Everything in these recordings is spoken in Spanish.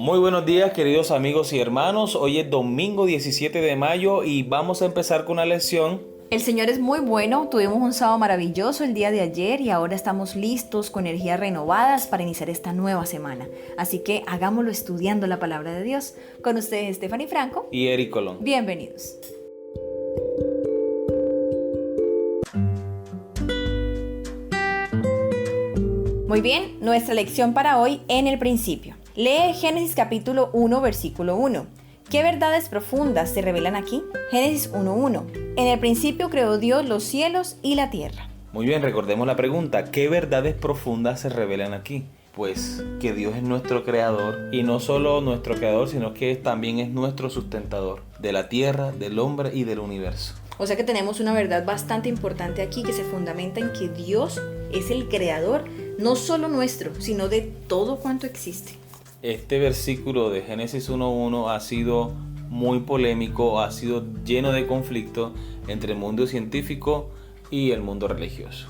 Muy buenos días, queridos amigos y hermanos. Hoy es domingo 17 de mayo y vamos a empezar con una lección. El Señor es muy bueno, tuvimos un sábado maravilloso el día de ayer y ahora estamos listos con energías renovadas para iniciar esta nueva semana. Así que hagámoslo estudiando la palabra de Dios. Con ustedes Stephanie Franco Y Eric Colón. Bienvenidos. Muy bien, nuestra lección para hoy en el principio. Lee Génesis capítulo 1, versículo 1. ¿Qué verdades profundas se revelan aquí? Génesis 1:1. En el principio creó Dios los cielos y la tierra. Muy bien, recordemos la pregunta. ¿Qué verdades profundas se revelan aquí? Pues que Dios es nuestro creador y no solo nuestro creador, sino que también es nuestro sustentador de la tierra, del hombre y del universo. O sea que tenemos una verdad bastante importante aquí que se fundamenta en que Dios es el creador, no solo nuestro, sino de todo cuanto existe. Este versículo de Génesis 1:1 ha sido muy polémico, ha sido lleno de conflicto entre el mundo científico y el mundo religioso.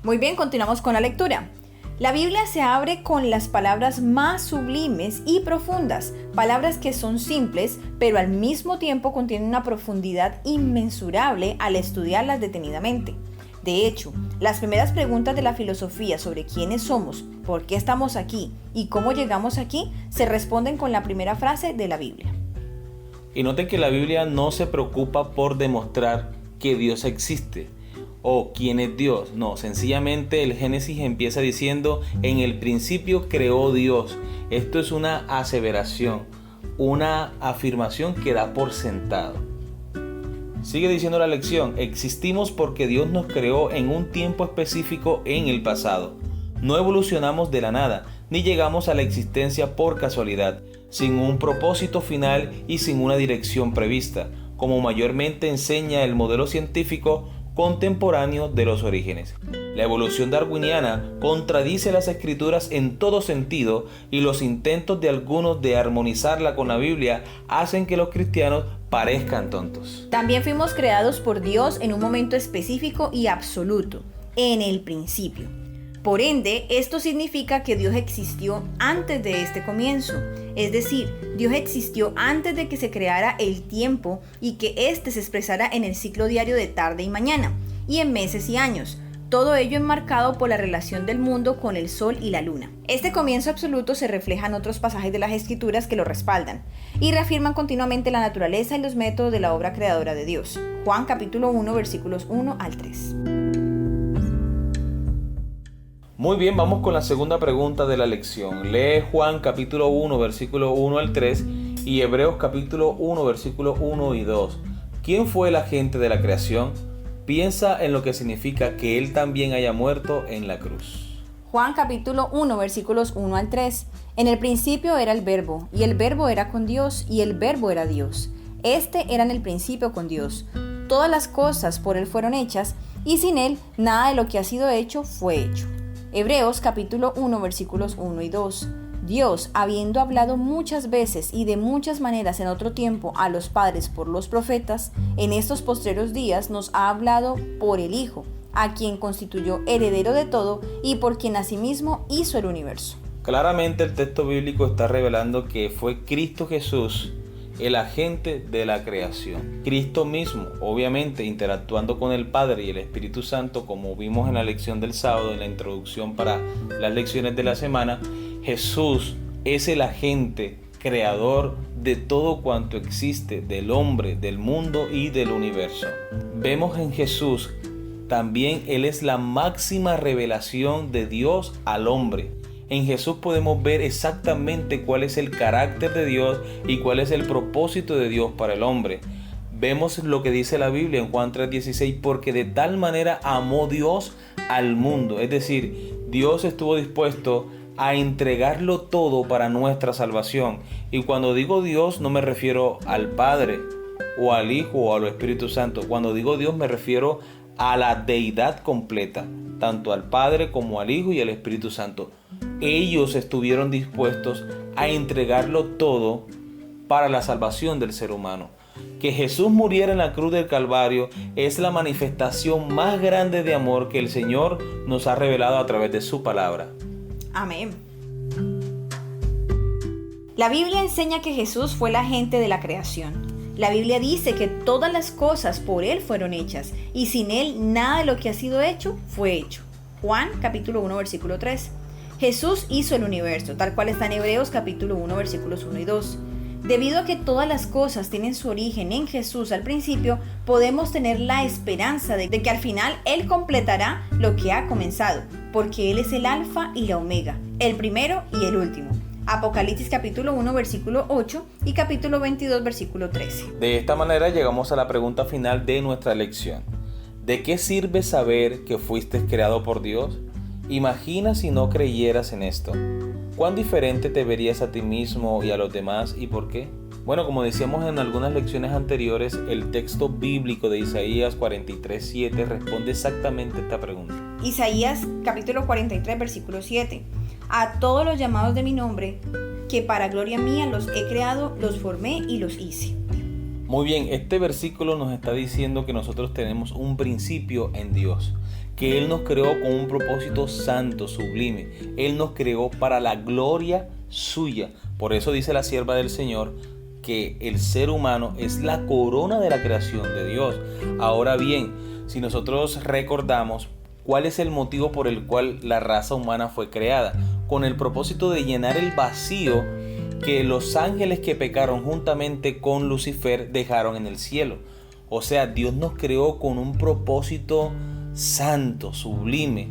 Muy bien, continuamos con la lectura. La Biblia se abre con las palabras más sublimes y profundas, palabras que son simples, pero al mismo tiempo contienen una profundidad inmensurable al estudiarlas detenidamente. De hecho, las primeras preguntas de la filosofía sobre quiénes somos, por qué estamos aquí y cómo llegamos aquí se responden con la primera frase de la Biblia. Y noten que la Biblia no se preocupa por demostrar que Dios existe o quién es Dios. No, sencillamente el Génesis empieza diciendo: en el principio creó Dios. Esto es una aseveración, una afirmación que da por sentado. Sigue diciendo la lección: existimos porque Dios nos creó en un tiempo específico en el pasado. No evolucionamos de la nada, ni llegamos a la existencia por casualidad, sin un propósito final y sin una dirección prevista, como mayormente enseña el modelo científico contemporáneo de los orígenes. La evolución darwiniana contradice las escrituras en todo sentido y los intentos de algunos de armonizarla con la Biblia hacen que los cristianos parezcan tontos. También fuimos creados por Dios en un momento específico y absoluto, en el principio. Por ende, esto significa que Dios existió antes de este comienzo. Es decir, Dios existió antes de que se creara el tiempo y que éste se expresara en el ciclo diario de tarde y mañana, y en meses y años. Todo ello enmarcado por la relación del mundo con el sol y la luna. Este comienzo absoluto se refleja en otros pasajes de las Escrituras que lo respaldan y reafirman continuamente la naturaleza y los métodos de la obra creadora de Dios. Juan capítulo 1, versículos 1 al 3. Muy bien, vamos con la segunda pregunta de la lección. Lee Juan capítulo 1, versículo 1 al 3 y Hebreos capítulo 1, versículo 1 y 2. ¿Quién fue el agente de la creación? Piensa en lo que significa que Él también haya muerto en la cruz. Juan capítulo 1, versículos 1 al 3. En el principio era el Verbo, y el Verbo era con Dios, y el Verbo era Dios. Este era en el principio con Dios. Todas las cosas por Él fueron hechas, y sin Él nada de lo que ha sido hecho fue hecho. Hebreos capítulo 1, versículos 1 y 2. Dios, habiendo hablado muchas veces y de muchas maneras en otro tiempo a los padres por los profetas, en estos postreros días nos ha hablado por el Hijo, a quien constituyó heredero de todo y por quien asimismo hizo el universo. Claramente el texto bíblico está revelando que fue Cristo Jesús el agente de la creación. Cristo mismo, obviamente, interactuando con el Padre y el Espíritu Santo, como vimos en la lección del sábado, en la introducción para las lecciones de la semana. Jesús es el agente creador de todo cuanto existe, del hombre, del mundo y del universo. Vemos en Jesús también Él es la máxima revelación de Dios al hombre. En Jesús podemos ver exactamente cuál es el carácter de Dios y cuál es el propósito de Dios para el hombre. Vemos lo que dice la Biblia en Juan 3:16, porque de tal manera amó Dios al mundo. Es decir, Dios estuvo dispuesto a entregarlo todo para nuestra salvación. Y cuando digo Dios no me refiero al Padre o al Hijo o al Espíritu Santo. Cuando digo Dios me refiero a la deidad completa, tanto al Padre como al Hijo y al Espíritu Santo. Ellos estuvieron dispuestos a entregarlo todo para la salvación del ser humano. Que Jesús muriera en la cruz del Calvario es la manifestación más grande de amor que el Señor nos ha revelado a través de su palabra. Amén. La Biblia enseña que Jesús fue el agente de la creación. La Biblia dice que todas las cosas por Él fueron hechas y sin Él nada de lo que ha sido hecho fue hecho. Juan capítulo 1 versículo 3. Jesús hizo el universo, tal cual está en Hebreos capítulo 1 versículos 1 y 2. Debido a que todas las cosas tienen su origen en Jesús al principio, podemos tener la esperanza de que al final Él completará lo que ha comenzado, porque Él es el alfa y la omega, el primero y el último. Apocalipsis capítulo 1 versículo 8 y capítulo 22 versículo 13. De esta manera llegamos a la pregunta final de nuestra lección. ¿De qué sirve saber que fuiste creado por Dios? Imagina si no creyeras en esto. ¿Cuán diferente te verías a ti mismo y a los demás y por qué? Bueno, como decíamos en algunas lecciones anteriores, el texto bíblico de Isaías 43:7 responde exactamente a esta pregunta. Isaías capítulo 43 versículo 7. A todos los llamados de mi nombre, que para gloria mía los he creado, los formé y los hice. Muy bien, este versículo nos está diciendo que nosotros tenemos un principio en Dios, que Él nos creó con un propósito santo, sublime. Él nos creó para la gloria suya. Por eso dice la sierva del Señor que el ser humano es la corona de la creación de Dios. Ahora bien, si nosotros recordamos cuál es el motivo por el cual la raza humana fue creada, con el propósito de llenar el vacío que los ángeles que pecaron juntamente con Lucifer dejaron en el cielo. O sea, Dios nos creó con un propósito santo, sublime,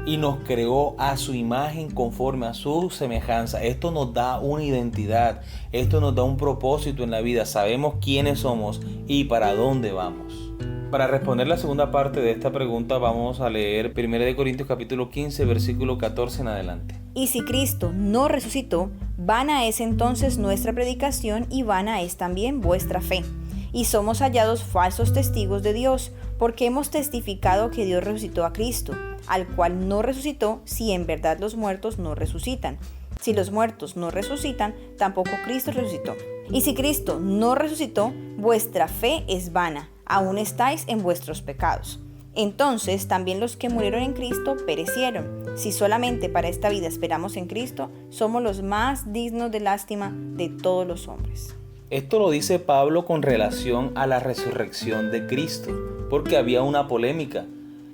y nos creó a su imagen conforme a su semejanza. Esto nos da una identidad, esto nos da un propósito en la vida. Sabemos quiénes somos y para dónde vamos. Para responder la segunda parte de esta pregunta vamos a leer 1 Corintios capítulo 15 versículo 14 en adelante. Y si Cristo no resucitó, vana es entonces nuestra predicación y vana es también vuestra fe. Y somos hallados falsos testigos de Dios, porque hemos testificado que Dios resucitó a Cristo, al cual no resucitó si en verdad los muertos no resucitan. Si los muertos no resucitan, tampoco Cristo resucitó. Y si Cristo no resucitó, vuestra fe es vana, aún estáis en vuestros pecados. Entonces también los que murieron en Cristo perecieron. Si solamente para esta vida esperamos en Cristo, somos los más dignos de lástima de todos los hombres. Esto lo dice Pablo con relación a la resurrección de Cristo, porque había una polémica.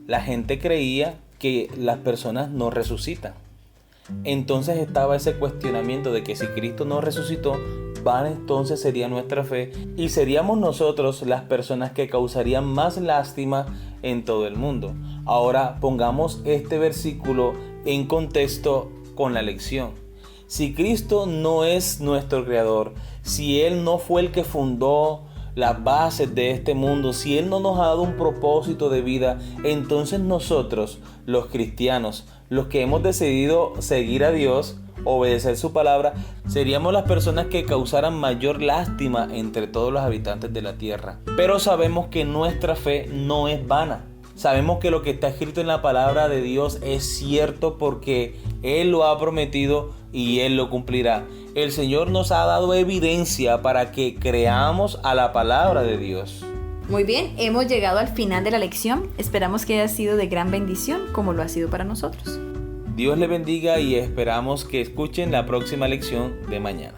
La gente creía que las personas no resucitan. Entonces estaba ese cuestionamiento de que si Cristo no resucitó, vana entonces sería nuestra fe y seríamos nosotros las personas que causarían más lástima en todo el mundo. Ahora pongamos este versículo en contexto con la lección. Si Cristo no es nuestro creador, si Él no fue el que fundó las bases de este mundo, si Él no nos ha dado un propósito de vida, entonces nosotros, los cristianos, los que hemos decidido seguir a Dios, obedecer su palabra, seríamos las personas que causaran mayor lástima entre todos los habitantes de la tierra. Pero sabemos que nuestra fe no es vana. Sabemos que lo que está escrito en la palabra de Dios es cierto porque Él lo ha prometido y Él lo cumplirá. El Señor nos ha dado evidencia para que creamos a la palabra de Dios. Muy bien, hemos llegado al final de la lección. Esperamos que haya sido de gran bendición como lo ha sido para nosotros. Dios le bendiga y esperamos que escuchen la próxima lección de mañana.